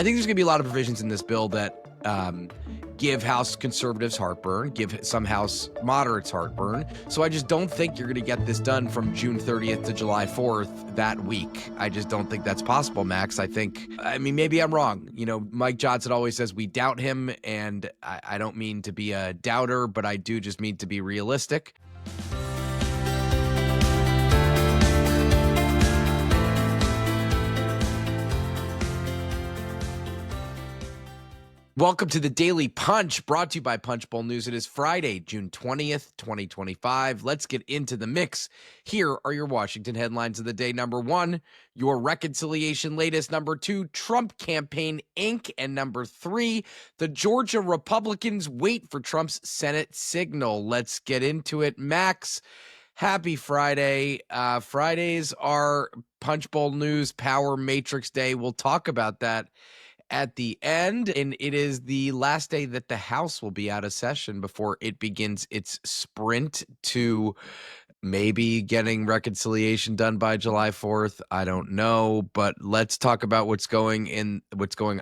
I think there's going to be a lot of provisions in this bill that give House conservatives heartburn, give some House moderates heartburn. So I just don't think you're going to get this done from June 30th to July 4th that week. I just don't think that's possible, Max. I mean, maybe I'm wrong. You know, Mike Johnson always says we doubt him, and I don't mean to be a doubter, but I do just mean to be realistic. Welcome to the Daily Punch, brought to you by Punchbowl News. It is Friday, June 20th, 2025. Let's get into the mix. Here are your Washington headlines of the day. Number one, your reconciliation latest. Number two, Trump campaign Inc. And number three, the Georgia Republicans wait for Trump's Senate signal. Let's get into it. Max, happy Friday. Fridays are Punchbowl News Power Matrix Day. We'll talk about that at the end, and it is the last day that the House will be out of session before it begins its sprint to maybe getting reconciliation done by July 4th. I don't know, but let's talk about what's going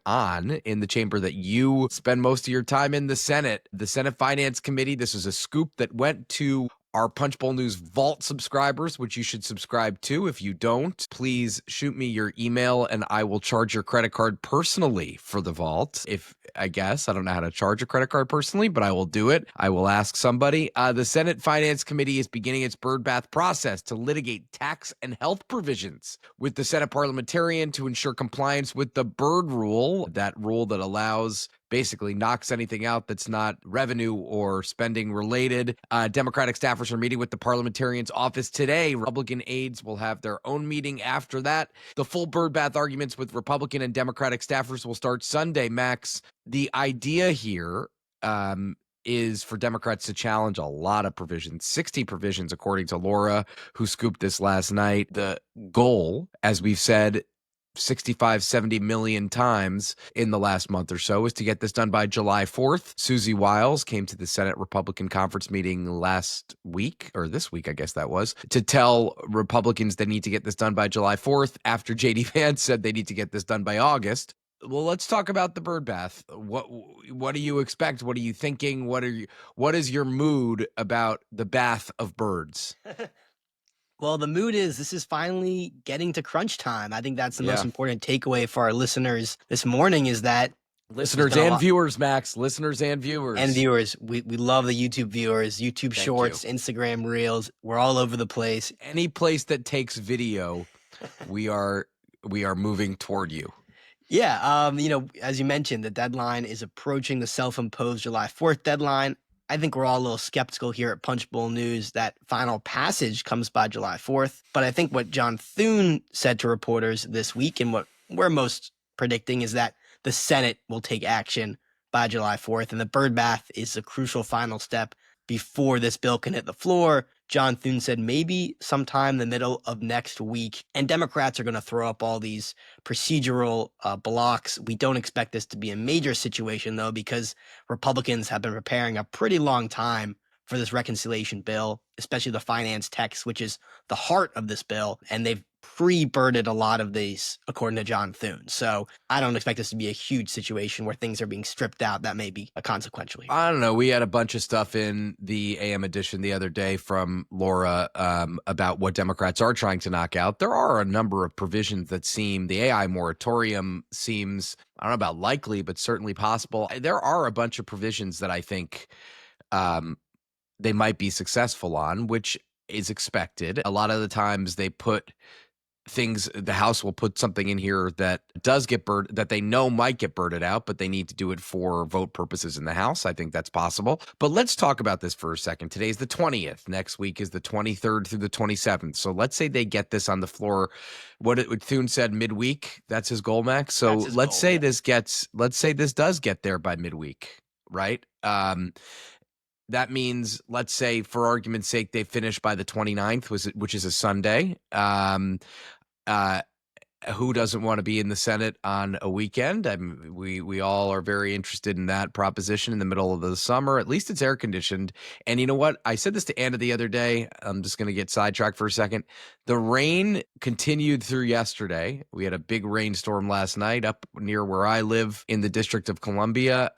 on in the chamber that you spend most of your time in, the Senate. The Senate Finance Committee. This is a scoop that went to our Punchbowl News Vault subscribers, which you should subscribe to. If you don't, please shoot me your email and I will charge your credit card personally for the Vault. I don't know how to charge a credit card personally, but I will do it. I will ask somebody. The Senate Finance Committee is beginning its Byrd Bath process to litigate tax and health provisions with the Senate parliamentarian to ensure compliance with the Byrd rule, that rule that basically knocks anything out that's not revenue or spending related. Democratic staffers are meeting with the parliamentarian's office today. Republican aides will have their own meeting after that. The full Byrd Bath arguments with Republican and Democratic staffers will start Sunday. Max, the idea here is for Democrats to challenge a lot of provisions, 60 provisions, according to Laura, who scooped this last night. The goal, as we've said 65, 70 million times in the last month or so, is to get this done by July 4th. Susie Wiles came to the Senate Republican conference meeting last week, or this week, I guess that was, to tell Republicans they need to get this done by July 4th after J.D. Vance said they need to get this done by August. Well, let's talk about the Byrd Bath. What do you expect? What are you thinking? What is your mood about the bath of birds? Well, the mood is this is finally getting to crunch time. I think that's the most important takeaway for our listeners this morning is that listeners and viewers, Max, listeners and viewers. And viewers. We love the YouTube viewers, YouTube Shorts, Instagram Reels. We're all over the place. Any place that takes video, we are moving toward you. Yeah, as you mentioned, the deadline is approaching, the self-imposed July 4th deadline. I think we're all a little skeptical here at Punchbowl News that final passage comes by July 4th. But I think what John Thune said to reporters this week and what we're most predicting is that the Senate will take action by July 4th. And the Byrd Bath is a crucial final step before this bill can hit the floor. John Thune said maybe sometime in the middle of next week. And Democrats are going to throw up all these procedural blocks. We don't expect this to be a major situation, though, because Republicans have been preparing a pretty long time for this reconciliation bill, especially the finance text, which is the heart of this bill. And they've pre-birded a lot of these, according to John Thune. So I don't expect this to be a huge situation where things are being stripped out. That may be a consequential here. I don't know. We had a bunch of stuff in the AM edition the other day from Laura about what Democrats are trying to knock out. There are a number of provisions that seem, the AI moratorium seems, I don't know about likely, but certainly possible. There are a bunch of provisions that I think they might be successful on, which is expected. A lot of the times they put things, the House will put something in here that does get that they know might get birded out, but they need to do it for vote purposes in the House. I think that's possible. But let's talk about this for a second. Today's the 20th. Next week is the 23rd through the 27th. So let's say they get this on the floor. What Thune said midweek, that's his goal, Max. So let's say this does get there by midweek, right? That means, let's say, for argument's sake, they finish by the 29th, which is a Sunday. Who doesn't want to be in the Senate on a weekend? I mean, we all are very interested in that proposition in the middle of the summer. At least it's air conditioned. And you know what? I said this to Anna the other day. I'm just going to get sidetracked for a second. The rain continued through yesterday. We had a big rainstorm last night up near where I live in the District of Columbia.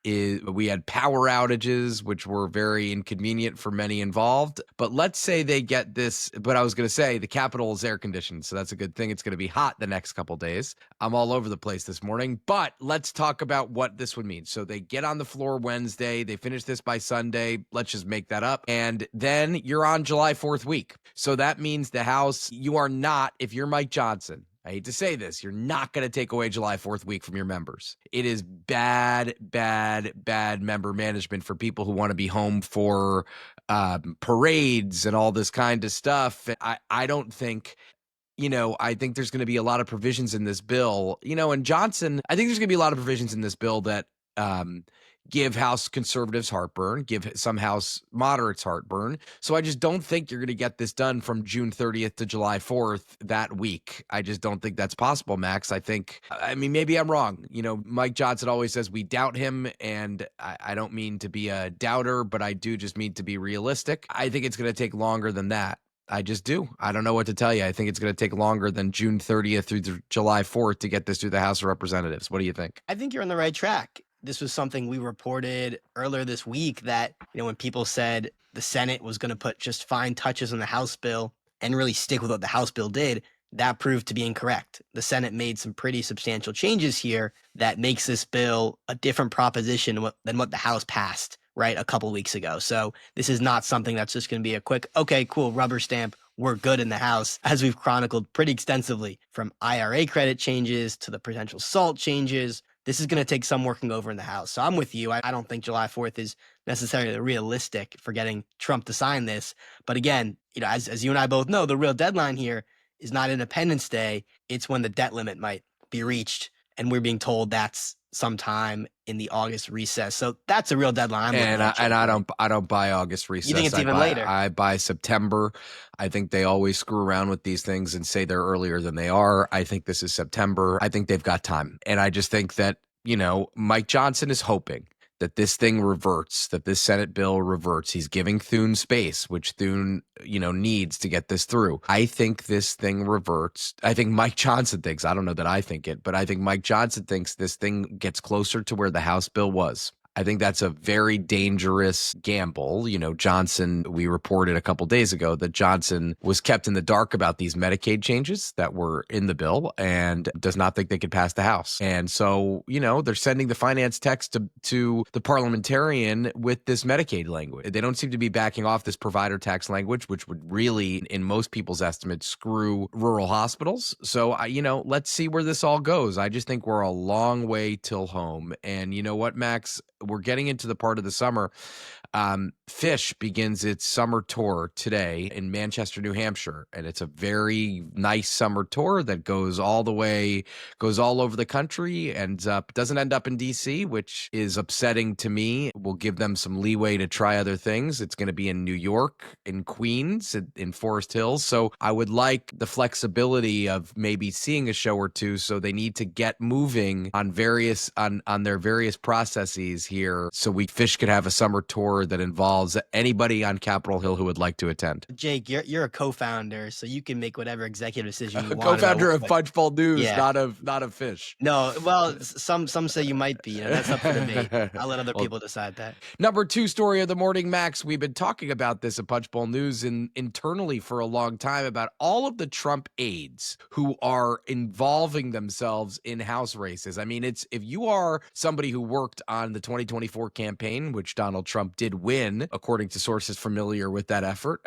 We had power outages, which were very inconvenient for many involved. But let's say they get this. But I was going to say the Capitol is air conditioned, so that's a good thing. It's going to be hot the next couple days. I'm all over the place this morning, but let's talk about what this would mean. So they get on the floor Wednesday. They finish this by Sunday. Let's just make that up. And then you're on July 4th week. So that means the House, you are not, if you're Mike Johnson, I hate to say this, you're not going to take away July 4th week from your members. It is bad member management for people who want to be home for parades and all this kind of stuff. I don't think, I think there's going to be a lot of provisions in this bill, and Johnson, I think there's going to be a lot of provisions in this bill that give House conservatives heartburn, give some House moderates heartburn. So I just don't think you're going to get this done from June 30th to July 4th that week. I just don't think that's possible, Max. I mean, maybe I'm wrong. Mike Johnson always says we doubt him, and I don't mean to be a doubter, but I do just mean to be realistic. I think it's going to take longer than that. I just do. I don't know what to tell you. I think it's going to take longer than June 30th through July 4th to get this through the House of Representatives. What do you think? I think you're on the right track. This was something we reported earlier this week that, when people said the Senate was going to put just fine touches on the House bill and really stick with what the House bill did, that proved to be incorrect. The Senate made some pretty substantial changes here that makes this bill a different proposition than what the House passed, right, a couple weeks ago. So this is not something that's just going to be a quick, okay, cool, rubber stamp, we're good in the House, as we've chronicled pretty extensively, from IRA credit changes to the potential SALT changes. This is going to take some working over in the House. So I'm with you. I don't think July 4th is necessarily realistic for getting Trump to sign this. But again, as you and I both know, the real deadline here is not Independence Day. It's when the debt limit might be reached. And we're being told that's sometime in the August recess. So that's a real deadline. I don't buy August recess. You think it's even later? I buy September. I think they always screw around with these things and say they're earlier than they are. I think this is September. I think they've got time. And I just think that, Mike Johnson is hoping that this thing reverts, that this Senate bill reverts. He's giving Thune space, which Thune, needs to get this through. I think this thing reverts. I think Mike Johnson thinks, I don't know that I think it, but I think Mike Johnson thinks this thing gets closer to where the House bill was. I think that's a very dangerous gamble. Johnson, we reported a couple days ago that Johnson was kept in the dark about these Medicaid changes that were in the bill and does not think they could pass the House. And so, they're sending the finance text to the parliamentarian with this Medicaid language. They don't seem to be backing off this provider tax language, which would really, in most people's estimates, screw rural hospitals. So, let's see where this all goes. I just think we're a long way till home. And you know what, Max? We're getting into the part of the summer. Phish begins its summer tour today in Manchester, New Hampshire. And it's a very nice summer tour that goes all over the country, doesn't end up in DC, which is upsetting to me. We'll give them some leeway to try other things. It's going to be in New York, in Queens, in Forest Hills. So I would like the flexibility of maybe seeing a show or two. So they need to get moving on their various processes here. So Phish could have a summer tour that involves anybody on Capitol Hill who would like to attend. Jake, you're a co-founder, so you can make whatever executive decision you want. Co-founder of Punchbowl News, yeah. not of Phish. No, well, some say you might be. That's up for debate. I'll let other people decide that. Number 2 story of the morning, Max. We've been talking about this at Punchbowl News internally for a long time about all of the Trump aides who are involving themselves in House races. I mean, if you are somebody who worked on the 2024 campaign, which Donald Trump did win, according to sources familiar with that effort,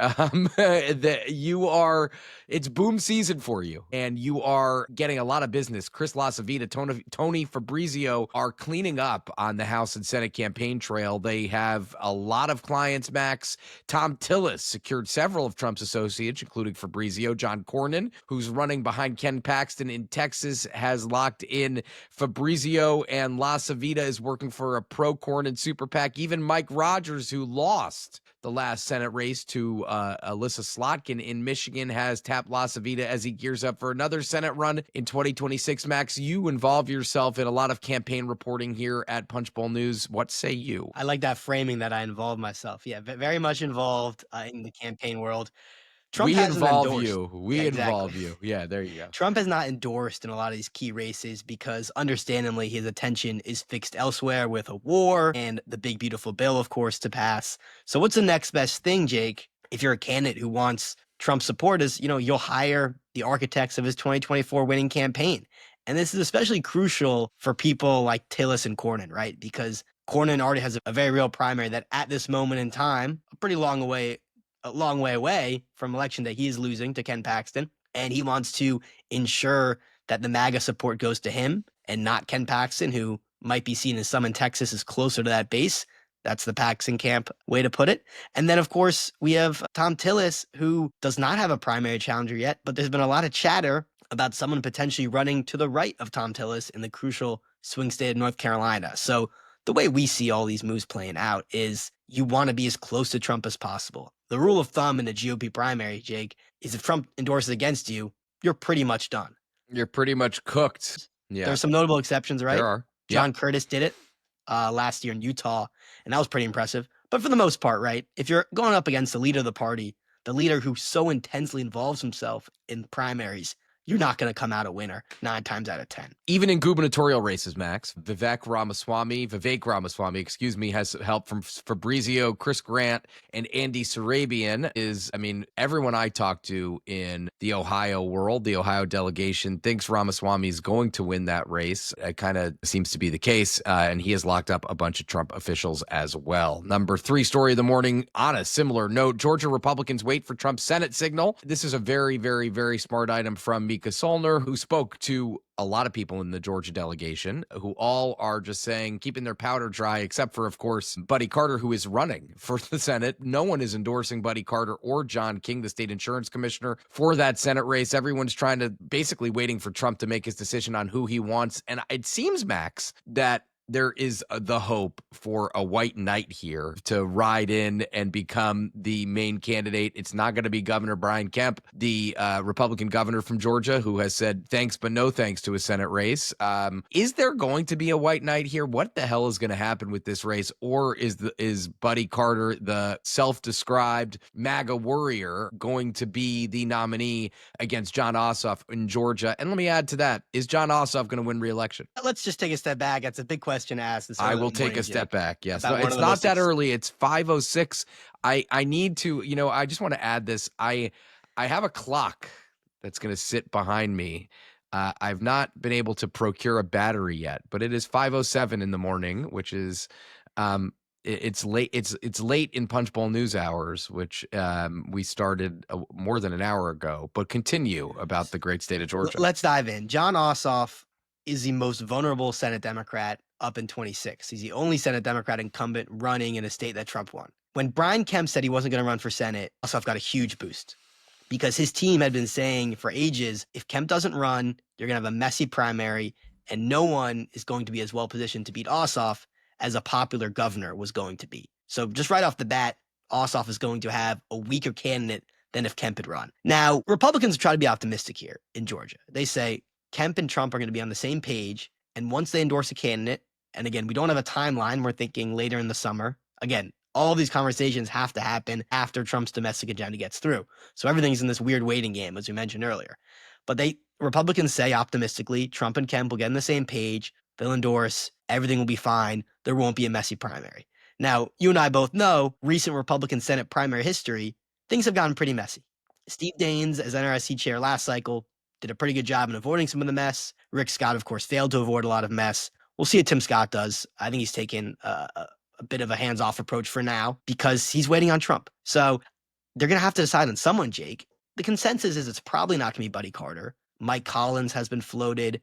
it's boom season for you, and you are getting a lot of business. Chris LaCivita, Tony Fabrizio are cleaning up on the House and Senate campaign trail. They have a lot of clients, Max. Tom Tillis secured several of Trump's associates, including Fabrizio. John Cornyn, who's running behind Ken Paxton in Texas, has locked in Fabrizio, and LaCivita is working for a pro-Cornyn super PAC. Even Mike Rogers, who lost the last Senate race to Alyssa Slotkin in Michigan has tapped LaCivita as he gears up for another Senate run in 2026. Max, you involve yourself in a lot of campaign reporting here at Punchbowl News. What say you? I like that framing that I involve myself. Yeah, very much involved in the campaign world. Trump We hasn't involve endorsed. you. Yeah, We exactly. involve you. Yeah, there you go. Trump has not endorsed in a lot of these key races because, understandably, his attention is fixed elsewhere with a war and the big, beautiful bill, of course, to pass. So what's the next best thing, Jake? If you're a candidate who wants Trump's support, is, you'll hire the architects of his 2024 winning campaign. And this is especially crucial for people like Tillis and Cornyn, right? Because Cornyn already has a very real primary that at this moment in time, a long way away from election day, he is losing to Ken Paxton. And he wants to ensure that the MAGA support goes to him and not Ken Paxton, who might be seen as some in Texas as closer to that base. That's the Paxton camp way to put it. And then, of course, we have Tom Tillis, who does not have a primary challenger yet, but there's been a lot of chatter about someone potentially running to the right of Tom Tillis in the crucial swing state of North Carolina. So the way we see all these moves playing out is you want to be as close to Trump as possible. The rule of thumb in the GOP primary, Jake, is if Trump endorses against you, you're pretty much done. You're pretty much cooked. Yeah. There's some notable exceptions, right? There are. John Curtis did it last year in Utah, and that was pretty impressive. But for the most part, right, if you're going up against the leader of the party, the leader who so intensely involves himself in primaries, you're not going to come out a winner 9 times out of 10. Even in gubernatorial races, Max, Vivek Ramaswamy, has help from Fabrizio, Chris Grant, and Andy Sarabian. Everyone I talk to in the Ohio world, the Ohio delegation, thinks Ramaswamy is going to win that race. It kind of seems to be the case, and he has locked up a bunch of Trump officials as well. Number 3 story of the morning, on a similar note, Georgia Republicans wait for Trump's Senate signal. This is a very, very, very smart item from Mika Solner, who spoke to a lot of people in the Georgia delegation who all are just saying, keeping their powder dry, except for, of course, Buddy Carter, who is running for the Senate. No one is endorsing Buddy Carter or John King, the state insurance commissioner, for that Senate race. Everyone's trying to basically waiting for Trump to make his decision on who he wants. And it seems, Max, that there is the hope for a white knight here to ride in and become the main candidate. It's not going to be Governor Brian Kemp, the Republican governor from Georgia, who has said thanks but no thanks to a Senate race. Is there going to be a white knight here? What the hell is going to happen with this race? Or is Buddy Carter, the self-described MAGA warrior, going to be the nominee against Jon Ossoff in Georgia? And let me add to that, is Jon Ossoff going to win re-election? Let's just take a step back. That's a big question to ask. I will take a step back. Yes. No, it's not that early. It's 5:06. I need to, I just want to add this. I have a clock that's going to sit behind me. I've not been able to procure a battery yet, but it is 5:07 in the morning, which is it's late. It's late in Punchbowl News hours, which we started more than an hour ago. But continue about the great state of Georgia. Let's dive in. Jon Ossoff is the most vulnerable Senate Democrat up in 26. He's the only Senate Democrat incumbent running in a state that Trump won. When Brian Kemp said he wasn't going to run for Senate, Ossoff got a huge boost because his team had been saying for ages, if Kemp doesn't run, you're going to have a messy primary and no one is going to be as well positioned to beat Ossoff as a popular governor was going to be. So just right off the bat, Ossoff is going to have a weaker candidate than if Kemp had run. Now, Republicans try to be optimistic here in Georgia. They say Kemp and Trump are going to be on the same page. And once they endorse a candidate, and again, we don't have a timeline. We're thinking later in the summer. Again, all these conversations have to happen after Trump's domestic agenda gets through. So everything's in this weird waiting game, as we mentioned earlier. But Republicans say optimistically, Trump and Kemp will get on the same page. They'll endorse. Everything will be fine. There won't be a messy primary. Now, you and I both know recent Republican Senate primary history, things have gotten pretty messy. Steve Daines, as NRSC chair last cycle, did a pretty good job in avoiding some of the mess. Rick Scott, of course, failed to avoid a lot of mess. We'll see what Tim Scott does. I think he's taken a bit of a hands-off approach for now because he's waiting on Trump. So they're going to have to decide on someone, Jake. The consensus is it's probably not going to be Buddy Carter. Mike Collins has been floated.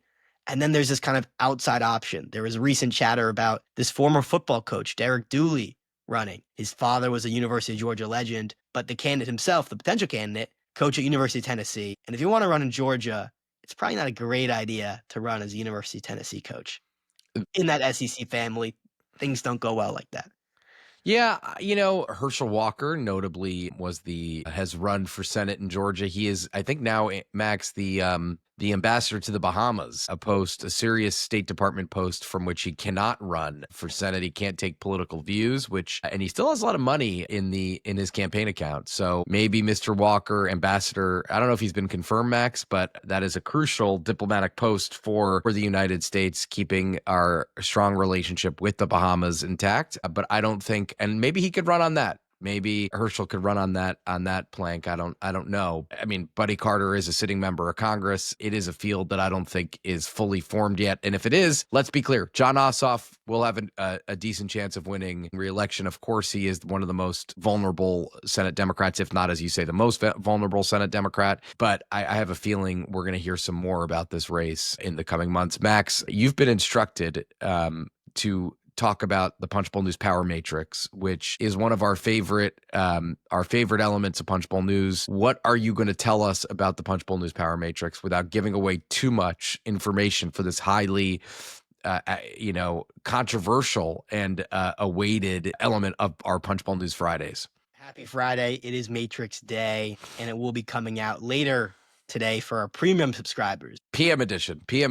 And then there's this kind of outside option. There was recent chatter about this former football coach, Derek Dooley, running. His father was a University of Georgia legend, but the candidate himself, the potential candidate, coach at University of Tennessee. And if you want to run in Georgia, it's probably not a great idea to run as a University of Tennessee coach. In that SEC family, things don't go well like that. Yeah, Herschel Walker notably has run for Senate in Georgia. He is, I think now, Max, the ambassador to the Bahamas, a serious State Department post from which he cannot run for Senate. He can't take political views, and he still has a lot of money in his campaign account. So maybe Mr. Walker, ambassador, I don't know if he's been confirmed, Max, but that is a crucial diplomatic post for the United States, keeping our strong relationship with the Bahamas intact. But I don't think, and maybe he could run on that. Maybe Herschel could run on that plank. I don't know. I mean, Buddy Carter is a sitting member of Congress. It is a field that I don't think is fully formed yet. And if it is, let's be clear, Jon Ossoff will have a decent chance of winning re-election. Of course, he is one of the most vulnerable Senate Democrats, if not, as you say, the most vulnerable Senate Democrat. But I have a feeling we're going to hear some more about this race in the coming months. Max, you've been instructed to talk about the Punchbowl News Power Matrix, which is one of our favorite elements of Punchbowl News. What are you going to tell us about the Punchbowl News Power Matrix without giving away too much information for this highly controversial and awaited element of our Punchbowl News Fridays? Happy Friday. It is Matrix Day, and it will be coming out later today for our premium subscribers. PM edition. Hey,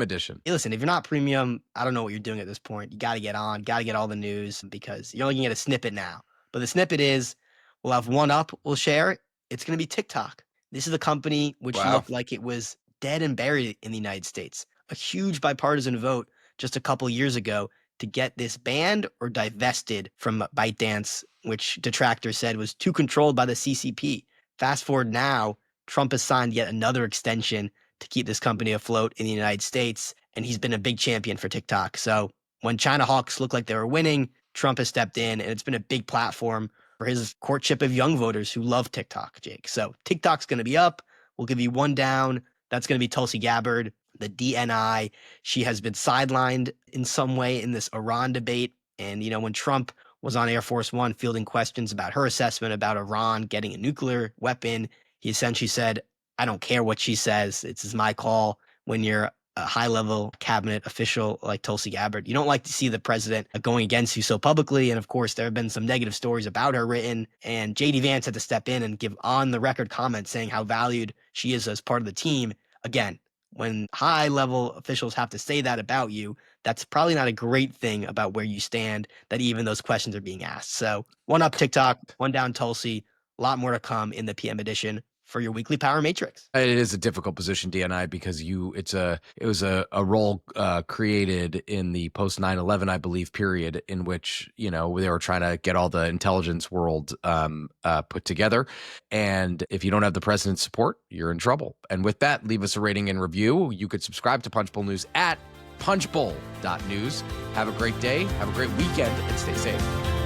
listen, if you're not premium, I don't know what you're doing at this point. You got to get on, got to get all the news because you're only going to get a snippet now. But the snippet is we'll have one up, we'll share it. It's going to be TikTok. This is a company which looked like it was dead and buried in the United States. A huge bipartisan vote just a couple years ago to get this banned or divested from ByteDance, which detractors said was too controlled by the CCP. Fast forward now, Trump has signed yet another extension to keep this company afloat in the United States, and he's been a big champion for TikTok. So when China hawks looked like they were winning, Trump has stepped in, and it's been a big platform for his courtship of young voters who love TikTok, Jake. So TikTok's going to be up. We'll give you one down. That's going to be Tulsi Gabbard, the DNI. She has been sidelined in some way in this Iran debate. And, when Trump was on Air Force One fielding questions about her assessment about Iran getting a nuclear weapon, he essentially said, I don't care what she says. It's my call. When you're a high-level cabinet official like Tulsi Gabbard, you don't like to see the president going against you so publicly. And, of course, there have been some negative stories about her written. And J.D. Vance had to step in and give on-the-record comments saying how valued she is as part of the team. Again, when high-level officials have to say that about you, that's probably not a great thing about where you stand, that even those questions are being asked. So one up TikTok, one down Tulsi. A lot more to come in the PM edition for your weekly Power Matrix. It is a difficult position, DNI, because it was a role created in the post 9/11, I believe, period, in which they were trying to get all the intelligence world put together. And if you don't have the president's support, you're in trouble. And with that, leave us a rating and review. You could subscribe to Punchbowl News at punchbowl.news. Have a great day, have a great weekend, and stay safe.